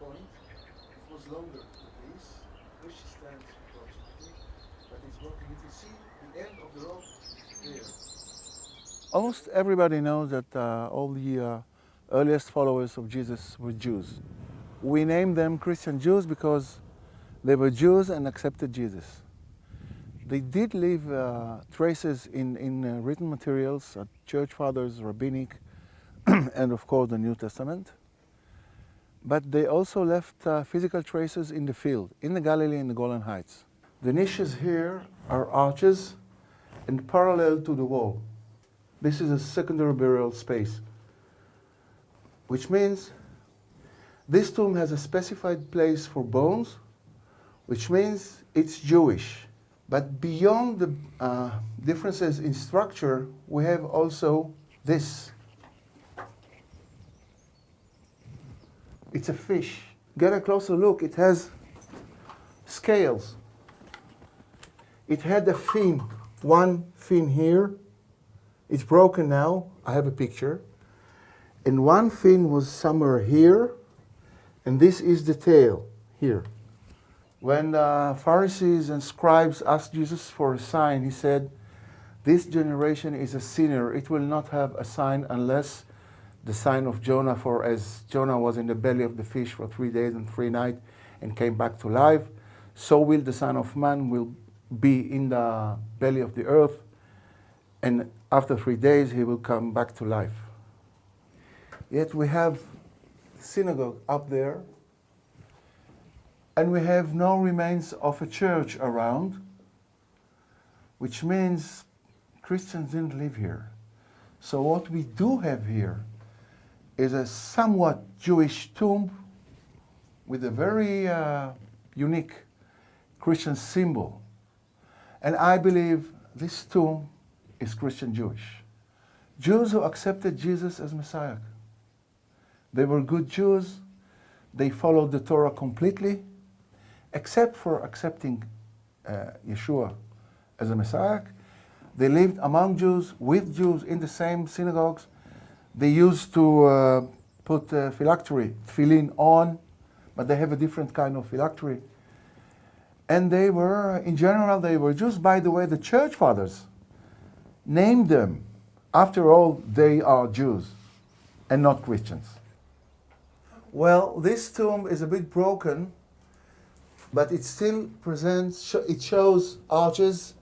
point. It was longer, the piece, which stands approximately, but it's broken. You can see the end of the rope there. Almost everybody knows that all the earliest followers of Jesus were Jews. We name them Christian Jews because they were Jews and accepted Jesus. They did leave traces in written materials, church fathers, rabbinic, and of course the New Testament. But they also left physical traces in the field, in the Galilee and the Golan Heights. The niches here are arches and parallel to the wall. This is a secondary burial space, which means this tomb has a specified place for bones, which means it's Jewish. But beyond the differences in structure, we have also this. It's a fish. Get a closer look. It has scales. It had a fin, one fin here. It's broken now. I have a picture. And one fin was somewhere here, and this is the tail here. When the Pharisees and scribes asked Jesus for a sign, he said, "This generation is a sinner. It will not have a sign unless the sign of Jonah, for as Jonah was in the belly of the fish for 3 days and 3 nights and came back to life, so will the Son of Man will be in the belly of the earth, and after 3 days he will come back to life." Yet we have synagogue up there, and we have no remains of a church around, which means Christians didn't live here. So what we do have here is a somewhat Jewish tomb with a very unique Christian symbol. And I believe this tomb is Christian Jewish. Jews who accepted Jesus as Messiah. They were good Jews. They followed the Torah completely, except for accepting Yeshua as a Messiah. They lived among Jews, with Jews, in the same synagogues. They used to put phylactery, tefillin on, but they have a different kind of phylactery. And they were, in general, they were Jews. By the way, the church fathers named them. After all, they are Jews and not Christians. Well, this tomb is a bit broken, but it still presents, it shows arches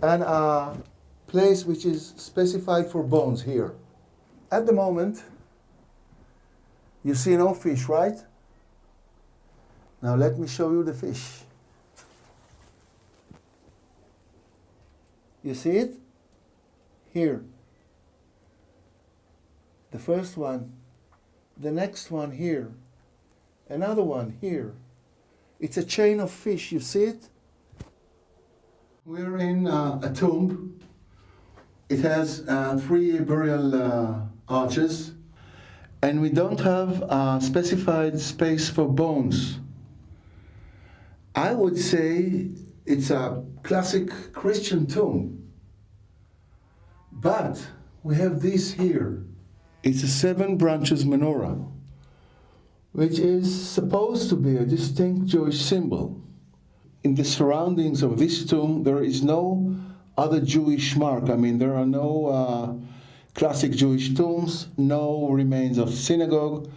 and a place which is specified for bones here. At the moment, you see no fish, right? Now let me show you the fish. You see it? Here. The first one, the next one here, another one here. It's a chain of fish, you see it? We're in a tomb. It has 3 burial arches, and we don't have a specified space for bones. I would say it's a classic Christian tomb, but we have this here. It's a 7 branches menorah, which is supposed to be a distinct Jewish symbol. In the surroundings of this tomb, there is no other Jewish mark. I mean, there are no classic Jewish tombs, no remains of synagogue,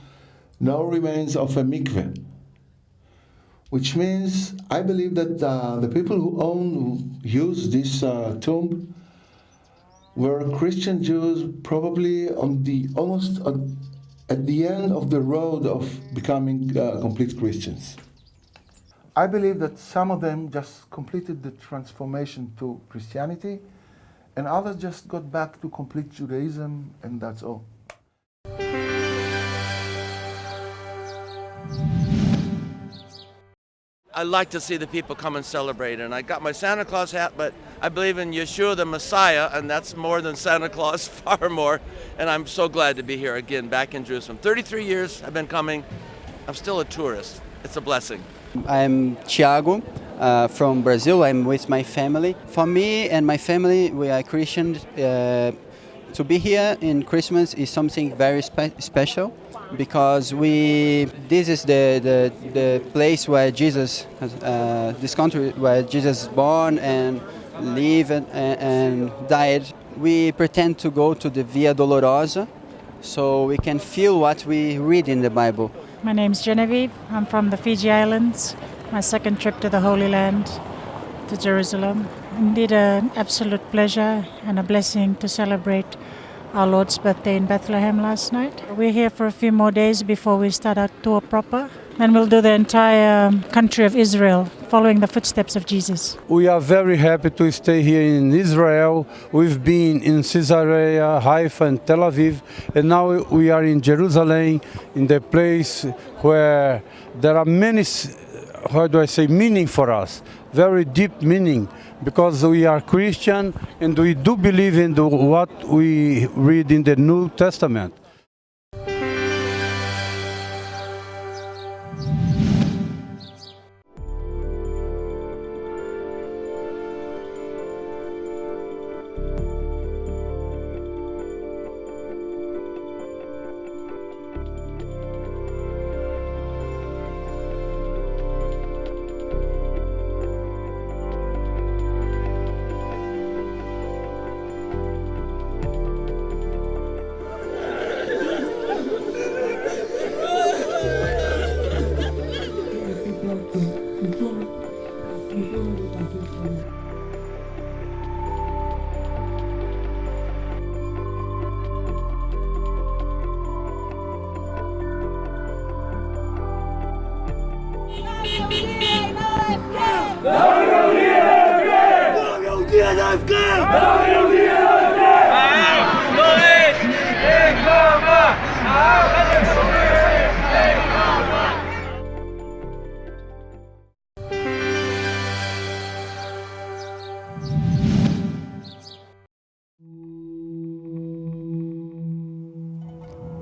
no remains of a mikveh. Which means, I believe that the people who use this tomb were Christian Jews, probably on the almost at the end of the road of becoming complete Christians. I believe that some of them just completed the transformation to Christianity, and others just got back to complete Judaism, and that's all. I like to see the people come and celebrate, and I got my Santa Claus hat, but I believe in Yeshua the Messiah, and that's more than Santa Claus, far more, and I'm so glad to be here again, back in Jerusalem. 33 years I've been coming. I'm still a tourist. It's a blessing. I'm Thiago from Brazil. I'm with my family. For me and my family, we are Christian. To be here in Christmas is something very special because this is the place where Jesus, this country where Jesus was born and lived and died. We pretend to go to the Via Dolorosa so we can feel what we read in the Bible. My name's Genevieve. I'm from the Fiji Islands. My second trip to the Holy Land, to Jerusalem. Indeed, an absolute pleasure and a blessing to celebrate our Lord's birthday in Bethlehem last night. We're here for a few more days before we start our tour proper. Then we'll do the entire country of Israel, following the footsteps of Jesus. We are very happy to stay here in Israel. We've been in Caesarea, Haifa and Tel Aviv, and now we are in Jerusalem, in the place where there are many, meaning for us, very deep meaning, because we are Christian and we do believe in what we read in the New Testament.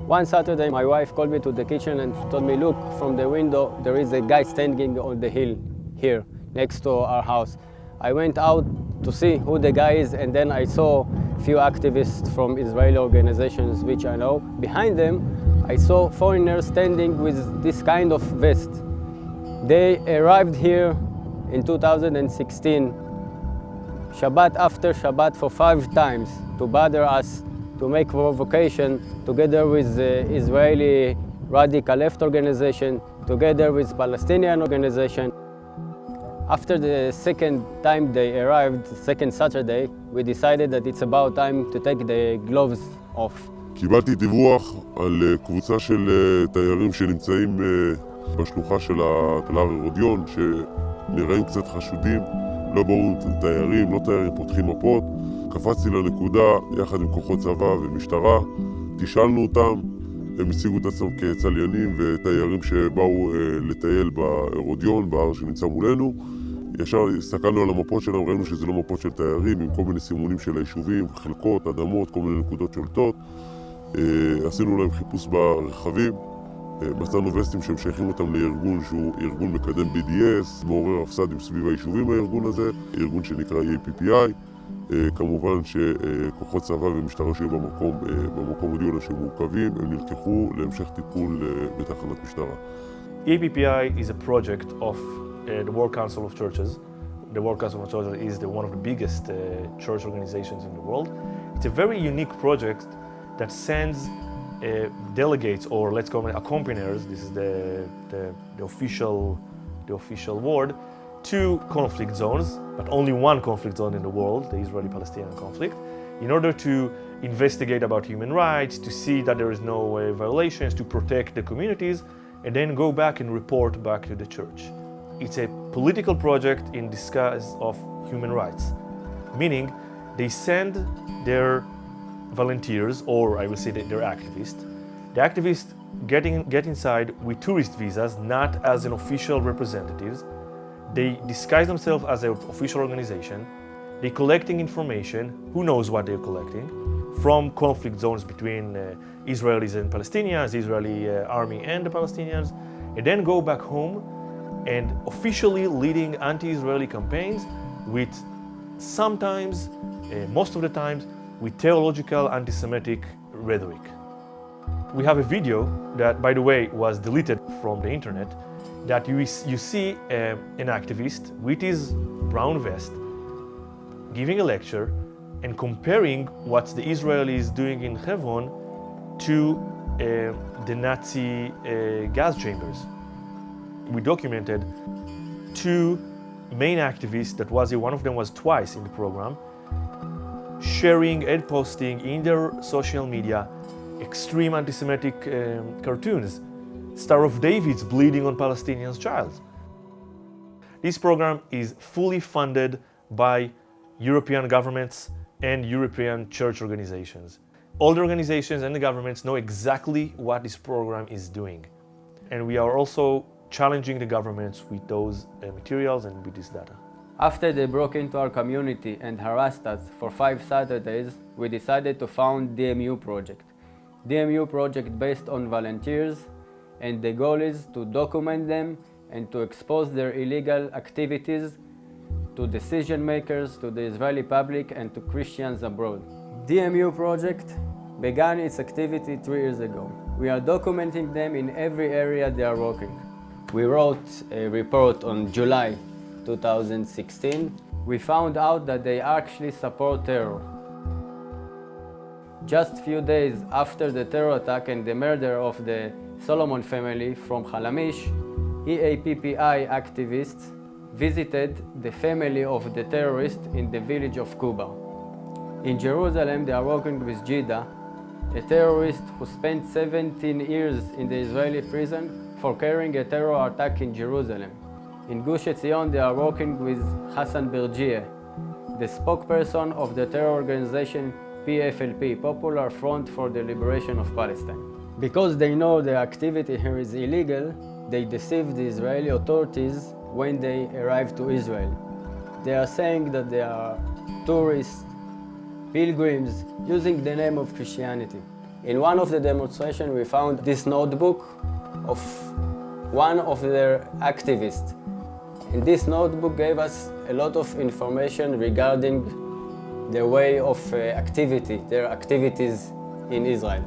One Saturday, my wife called me to the kitchen and told me, look, from the window, there is a guy standing on the hill here, next to our house. I went out to see who the guy is, and then I saw a few activists from Israeli organizations, which I know. Behind them, I saw foreigners standing with this kind of vest. They arrived here in 2016, Shabbat after Shabbat for 5 times to bother us, to make provocation together with the Israeli radical left organization, together with Palestinian organization. After the second time they arrived, second Saturday, we decided that it's about time to take the gloves off. קיבלתי דיווח על קבוצה של תיירים שנמצאים בשלוחה של התל הרודיון, שנראים קצת חשודים, לא ברור תיירים, לא תיירים, פותחים מפות. קפצתי לנקודה יחד עם כוחות צבא ומשטרה, תשאלנו אותם, הם הציגו את עצמם כצליינים ותיירים שבאו לטייל בהרודיון, בהר שנמצא מולנו. ישר הסתכלנו על המפות שלהם, ראינו שזה לא מפות של תיירים, עם כל מיני סימונים של היישובים, חלקות, אדמות, כל מיני נקודות שולטות. עשינו להם חיפוש ברכבים, מצאנו וסטים שמשייכים אותם לארגון שהוא ארגון מקדם BDS, מעורר הפסדים סביב היישובים הארגון הזה, ארגון שנקרא TPS. כמובן שכוחות צבא ומשטרה שהיו במקום הודיעו לה שמעוכבים, הם נלקחו להמשך טיפול בתחנת משטרה. EPPI is a project of the World Council of Churches. The World Council of Churches is one of the biggest church organizations in the world. It's a very unique project that sends delegates, or let's call them accompagners, this is the official word, to conflict zones, but only one conflict zone in the world, the Israeli-Palestinian conflict, in order to investigate about human rights, to see that there is no violations, to protect the communities, and then go back and report back to the church. It's a political project in disguise of human rights, meaning they send their volunteers, or I will say their activists. The activists get inside with tourist visas, not as an official representatives. They disguise themselves as an official organization. They're collecting information, who knows what they're collecting, from conflict zones between Israelis and Palestinians, Israeli army and the Palestinians, and then go back home and officially leading anti-Israeli campaigns with sometimes, most of the times, with theological anti-Semitic rhetoric. We have a video that, by the way, was deleted from the internet, that you see an activist with his brown vest giving a lecture and comparing what the Israelis doing in Hebron to the Nazi gas chambers. We documented two main activists, one of them was twice in the program, sharing and posting in their social media extreme anti-Semitic cartoons. Star of David's bleeding on Palestinians' child. This program is fully funded by European governments and European church organizations. All the organizations and the governments know exactly what this program is doing. And we are also challenging the governments with those materials and with this data. After they broke into our community and harassed us for 5 Saturdays, we decided to found DMU project. DMU project based on volunteers, and the goal is to document them and to expose their illegal activities to decision makers, to the Israeli public, and to Christians abroad. DMU project began its activity 3 years ago. We are documenting them in every area they are working. We wrote a report on July 2016. We found out that they actually support terror. Just few days after the terror attack and the murder of the Solomon family from Halamish, EAPPI activists visited the family of the terrorist in the village of Kuba. In Jerusalem, they are working with Jida, a terrorist who spent 17 years in the Israeli prison for carrying a terror attack in Jerusalem. In Gush Etzion, they are working with Hassan Berjie, the spokesperson of the terror organization PFLP, Popular Front for the Liberation of Palestine. Because they know the activity here is illegal, they deceive the Israeli authorities when they arrive to Israel. They are saying that they are tourists, pilgrims, using the name of Christianity. In one of the demonstrations, we found this notebook of one of their activists. And this notebook gave us a lot of information regarding their way of activity, their activities in Israel.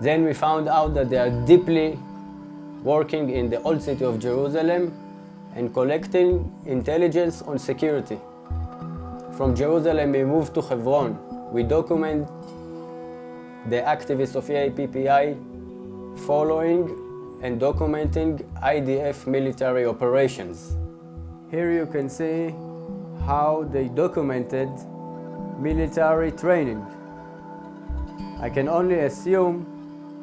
Then we found out that they are deeply working in the old city of Jerusalem and collecting intelligence on security. From Jerusalem, we moved to Hebron. We document the activists of EAPPI following and documenting IDF military operations. Here you can see how they documented military training. I can only assume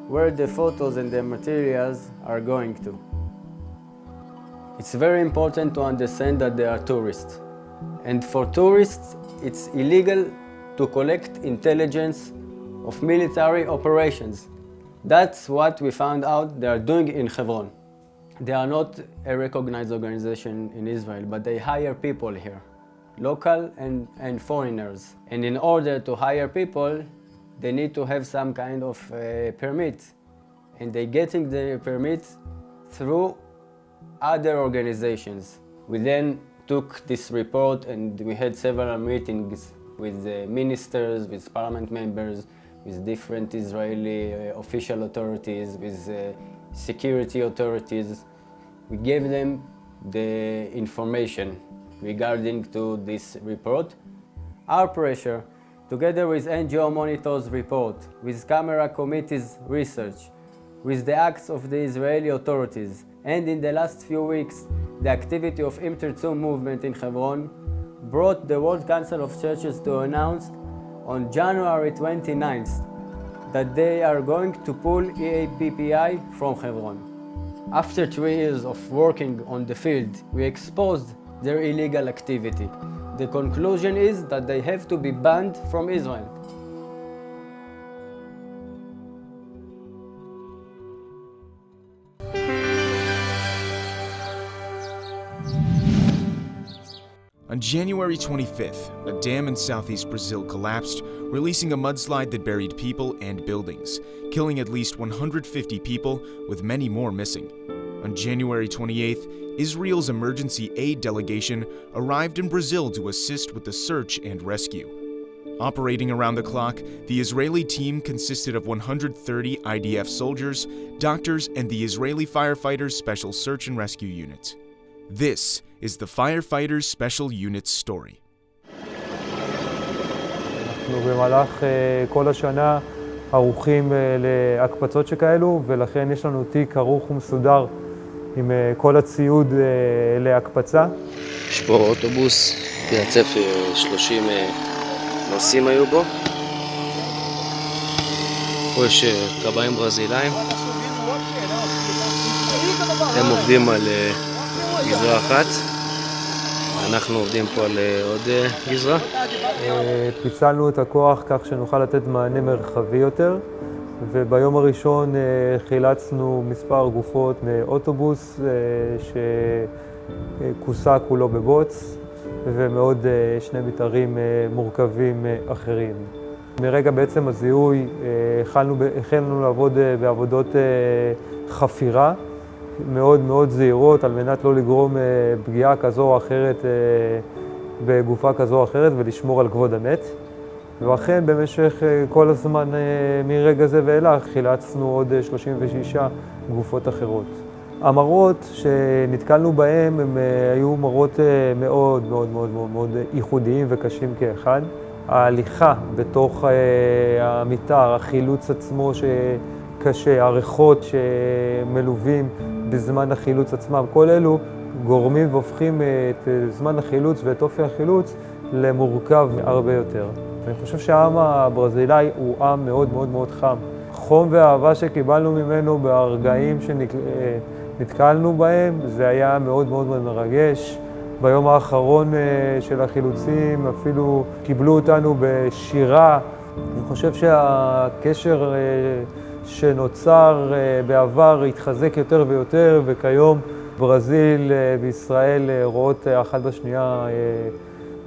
where the photos and the materials are going to. It's very important to understand that they are tourists. And for tourists, it's illegal to collect intelligence of military operations. That's what we found out they are doing in Hebron. They are not a recognized organization in Israel, but they hire people here, local and foreigners. And in order to hire people, they need to have some kind of permit. And they're getting the permit through other organizations. We then took this report and we had several meetings with ministers, with parliament members, with different Israeli official authorities, with security authorities. We gave them the information regarding to this report. Our pressure, together with NGO Monitor's report, with Camera Committee's research, with the acts of the Israeli authorities, and in the last few weeks, the activity of Im Tirtzu movement in Hebron, brought the World Council of Churches to announce on January 29th that they are going to pull EAPPI from Hebron. After 3 years of working on the field, we exposed their illegal activity. The conclusion is that they have to be banned from Israel. On January 25th, a dam in southeast Brazil collapsed, releasing a mudslide that buried people and buildings, killing at least 150 people, with many more missing. On January 28th, Israel's emergency aid delegation arrived in Brazil to assist with the search and rescue. Operating around the clock, the Israeli team consisted of 130 IDF soldiers, doctors, and the Israeli Firefighters Special Search and Rescue Unit. This is the Firefighters Special Unit's story. אנחנו במהלך כל השנה ערוכים להקפצות שכאלו, ולכן יש לנו תיק ערוך ומסודר עם כל הציוד להקפצה. יש פה אוטובוס, בהצף 30 נוסעים היו בו. פה יש כבאים ברזילאים. הם עובדים על גזרה אחת. אנחנו עובדים פה על עוד גזרה. פיצלנו את הכוח כך שנוכל לתת מענה מרחבי יותר, וביום הראשון חילצנו מספר גופות מאוטובוס שכוסה כולו בבוץ, ומעוד שני מתארים מורכבים אחרים. מרגע בעצם הזיהוי החלנו לעבוד בעבודות חפירה מאוד מאוד זהירות, על מנת לא לגרום פגיעה כזו או אחרת בגופה כזו או אחרת ולשמור על כבוד המת. ואכן במשך כל הזמן מרגע זה ואילך חילצנו עוד 36 גופות אחרות. המראות שנתקלנו בהם הם היו מראות מאוד מאוד מאוד מאוד מאוד ייחודיים וקשים כאחד. ההליכה בתוך המתאר, החילוץ עצמו שקשה, הריחות שמלווים בזמן החילוץ עצמם, כל אלו גורמים והופכים את זמן החילוץ ואת אופי החילוץ למורכב הרבה יותר. אני חושב שהעם הברזילאי הוא עם מאוד מאוד מאוד חם. חום ואהבה שקיבלנו ממנו ברגעים שנתקלנו בהם, זה היה מאוד מאוד מאוד מרגש. ביום האחרון של החילוצים אפילו קיבלו אותנו בשירה. אני חושב שהקשר שנוצר בעבר התחזק יותר ויותר, וכיום ברזיל וישראל רואות אחת בשנייה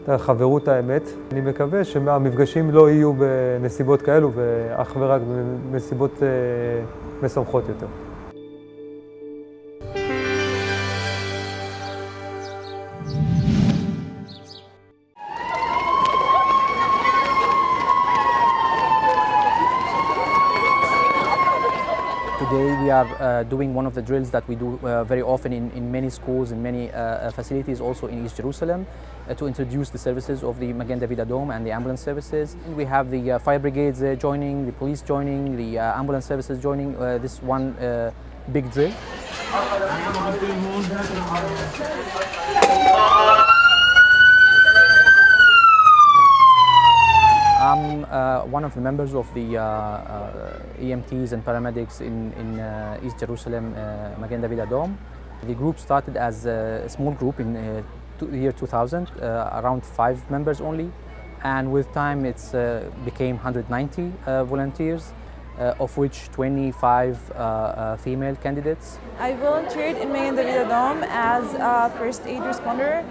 את חברות האמת. אני מקווה שהמפגשים לא יהיו בנסיבות כאלו, ואך ורק בנסיבות משמחות יותר. Today we are doing one of the drills that we do very often in many schools and many facilities also in East Jerusalem to introduce the services of the Magen David Adom and the ambulance services. We have the fire brigades joining, the police joining, the ambulance services joining this one big drill. I'm one of the members of the EMTs and paramedics in East Jerusalem, Magen David Adom. The group started as a small group in the year 2000, around 5 members only, and with time it's became 190 volunteers, of which 25 female candidates. I volunteered in Magen David Adom as a first aid responder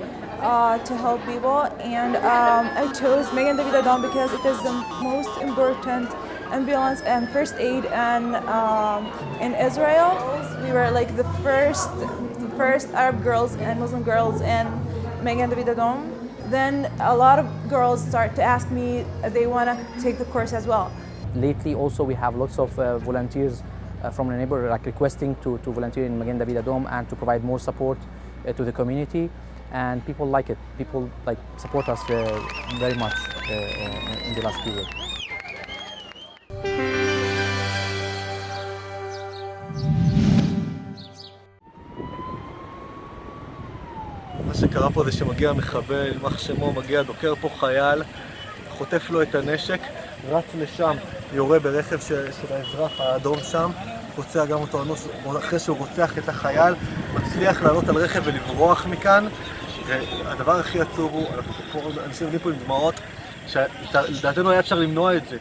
to help people, and I chose Magen David Adom because it is the most important ambulance and first aid in Israel. We were like the first Arab girls and Muslim girls in Magen David Adom. Then a lot of girls start to ask me they want to take the course as well. Lately also we have lots of volunteers from the neighborhood like requesting to volunteer in Magen David Adom and to provide more support to the community, and people like it. People like support us very much in the last period. מה שקרה פה זה שמגיע מחבל, יימח שמו, מגיע, דוקר פה חייל, חוטף לו את הנשק, רץ לשם, יורה ברכב של האזרח האדום שם, פוצע גם אותו אנוס, אחרי שהוא רוצח את החייל, מצליח לעלות על רכב ולברוח מכאן. והדבר הכי עצוב הוא, אנשים עומדים פה עם דמעות, שלדעתנו היה אפשר למנוע את זה.